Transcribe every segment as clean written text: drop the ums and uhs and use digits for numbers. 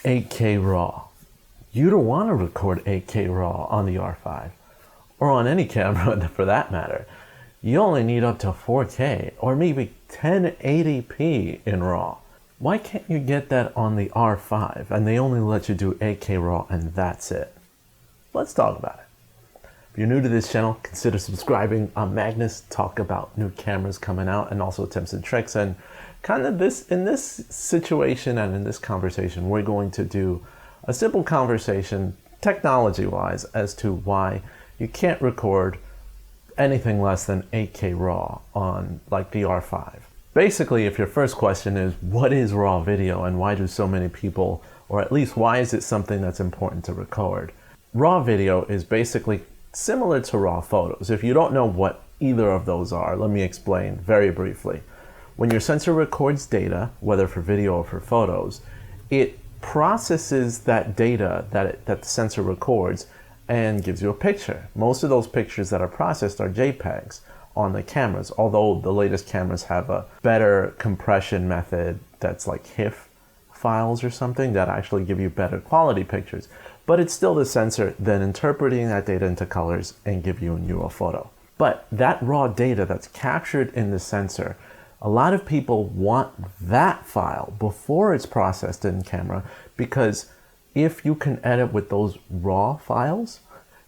8K RAW. You don't want to record 8K RAW on the R5, or on any camera for that matter. You only need up to 4K, or maybe 1080p in RAW. Why can't you get that on the R5 and they only let you do 8K RAW and that's it? Let's talk about it. If you're new to this channel, consider subscribing. I'm Magnus, talk about new cameras coming out and also tips and tricks. And kind of in this situation and in this conversation, we're going to do a simple conversation technology-wise as to why you can't record anything less than 8K RAW on like the R5. Basically, if your first question is, what is RAW video and why do so many people, or at least why is it something that's important to record? RAW video is basically similar to RAW photos. If you don't know what either of those are, let me explain very briefly. When your sensor records data, whether for video or for photos, it processes that data that the sensor records and gives you a picture. Most of those pictures that are processed are JPEGs on the cameras, although the latest cameras have a better compression method that's like HIF files or something that actually give you better quality pictures. But it's still the sensor then interpreting that data into colors and give you a new photo. But that raw data that's captured in the sensor, a lot of people want that file before it's processed in camera, because if you can edit with those raw files,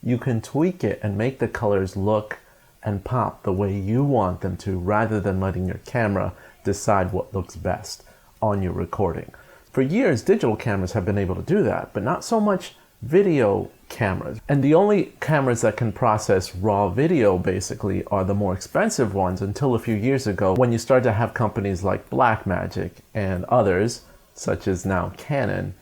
you can tweak it and make the colors look and pop the way you want them to, rather than letting your camera decide what looks best on your recording. For years, digital cameras have been able to do that, but not so much video cameras. And the only cameras that can process raw video basically are the more expensive ones, until a few years ago when you start to have companies like Blackmagic and others, such as now Canon,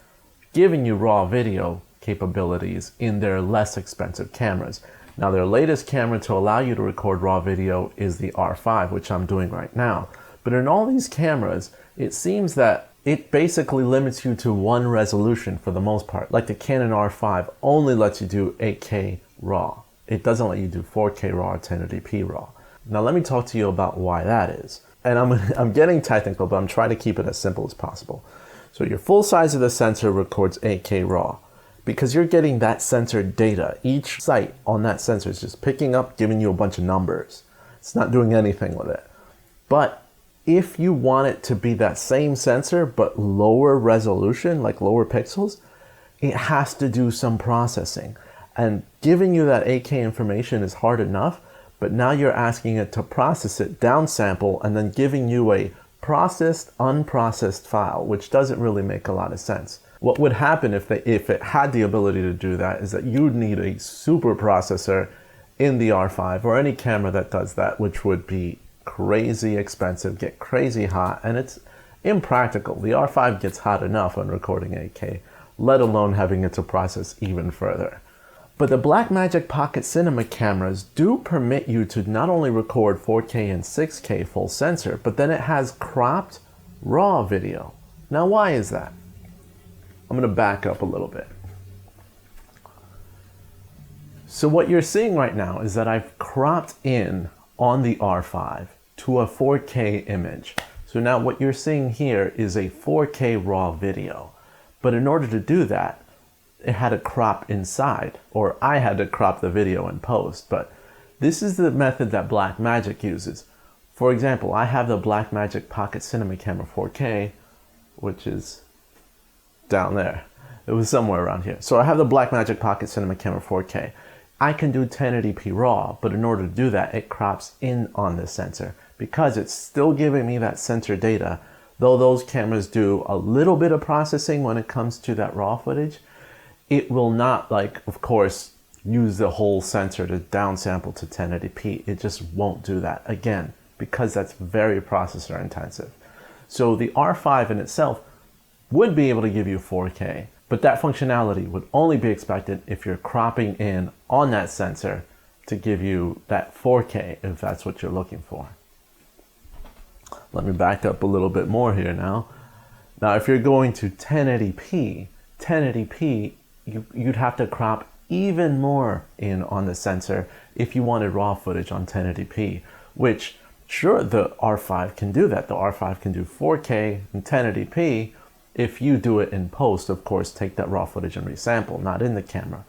giving you raw video capabilities in their less expensive cameras. Now, their latest camera to allow you to record raw video is the R5, which I'm doing right now. But in all these cameras, it seems that it basically limits you to one resolution for the most part. Like the Canon R5 only lets you do 8K RAW. It doesn't let you do 4K RAW or 1080p RAW. Now, let me talk to you about why that is. And I'm getting technical, but I'm trying to keep it as simple as possible. So your full size of the sensor records 8K RAW. Because you're getting that sensor data. Each site on that sensor is just picking up, giving you a bunch of numbers. It's not doing anything with it. But if you want it to be that same sensor, but lower resolution, like lower pixels, it has to do some processing. And giving you that 8K information is hard enough, but now you're asking it to process it, downsample, and then giving you a processed, unprocessed file, which doesn't really make a lot of sense. What would happen if it had the ability to do that is that you'd need a super processor in the R5 or any camera that does that, which would be crazy expensive, get crazy hot, and it's impractical. The R5 gets hot enough on recording 8K, let alone having it to process even further. But the Blackmagic Pocket Cinema cameras do permit you to not only record 4K and 6K full sensor, but then it has cropped RAW video. Now, why is that? I'm going to back up a little bit. So what you're seeing right now is that I've cropped in on the R5 to a 4K image. So now what you're seeing here is a 4K RAW video. But in order to do that, it had to crop inside, or I had to crop the video in post. But this is the method that Blackmagic uses. For example, I have the Blackmagic Pocket Cinema Camera 4K, which is down there. It was somewhere around here. So I have the Blackmagic Pocket Cinema Camera 4K. I can do 1080p RAW, but in order to do that, it crops in on this sensor because it's still giving me that sensor data. Though those cameras do a little bit of processing when it comes to that RAW footage, it will not, like, of course, use the whole sensor to downsample to 1080p. It just won't do that, again, because that's very processor intensive. So the R5 in itself would be able to give you 4K, but that functionality would only be expected if you're cropping in on that sensor to give you that 4K, if that's what you're looking for. Let me back up a little bit more here now. Now, if you're going to 1080p, you'd have to crop even more in on the sensor if you wanted raw footage on 1080p, which, sure, the R5 can do that. The R5 can do 4K and 1080p, If you do it in post, of course, take that raw footage and resample, not in the camera.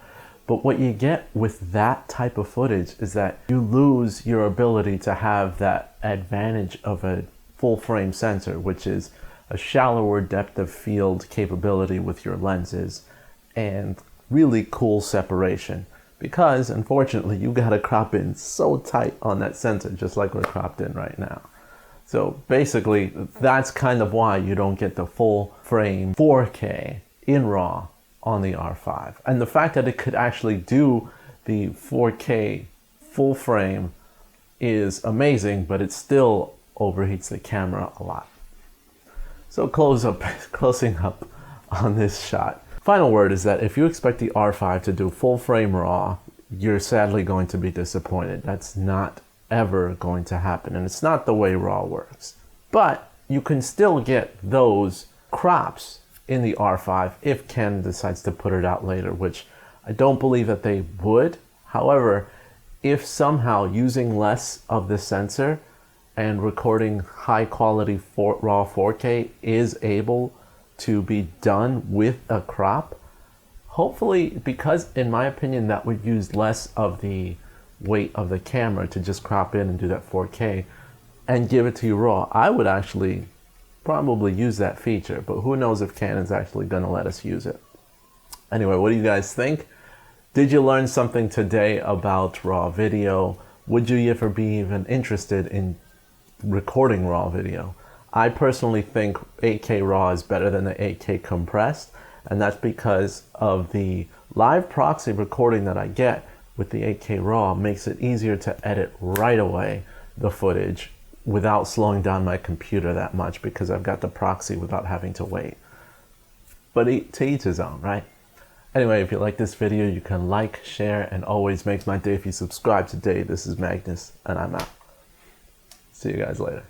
But what you get with that type of footage is that you lose your ability to have that advantage of a full frame sensor, which is a shallower depth of field capability with your lenses and really cool separation. Because unfortunately, you gotta crop in so tight on that sensor, just like we're cropped in right now. So basically, that's kind of why you don't get the full frame 4K in RAW on the R5. And the fact that it could actually do the 4K full frame is amazing, but it still overheats the camera a lot. So closing up on this shot. Final word is that if you expect the R5 to do full frame RAW, you're sadly going to be disappointed. That's not ever going to happen, and it's not the way RAW works. But you can still get those crops in the R5 if Canon decides to put it out later, which I don't believe that they would. However, if somehow using less of the sensor and recording high quality RAW 4K is able to be done with a crop, hopefully, because in my opinion that would use less of the weight of the camera to just crop in and do that 4K and give it to you raw, I would actually probably use that feature, but who knows if Canon's actually gonna let us use it. Anyway, what do you guys think? Did you learn something today about raw video? Would you ever be even interested in recording raw video? I personally think 8K raw is better than the 8K compressed, and that's because of the live proxy recording that I get with the 8K raw makes it easier to edit right away the footage without slowing down my computer that much because I've got the proxy without having to wait. But to each his own, right? Anyway, if you like this video, you can like, share, and always makes my day if you subscribe today. This is Magnus, and I'm out. See you guys later.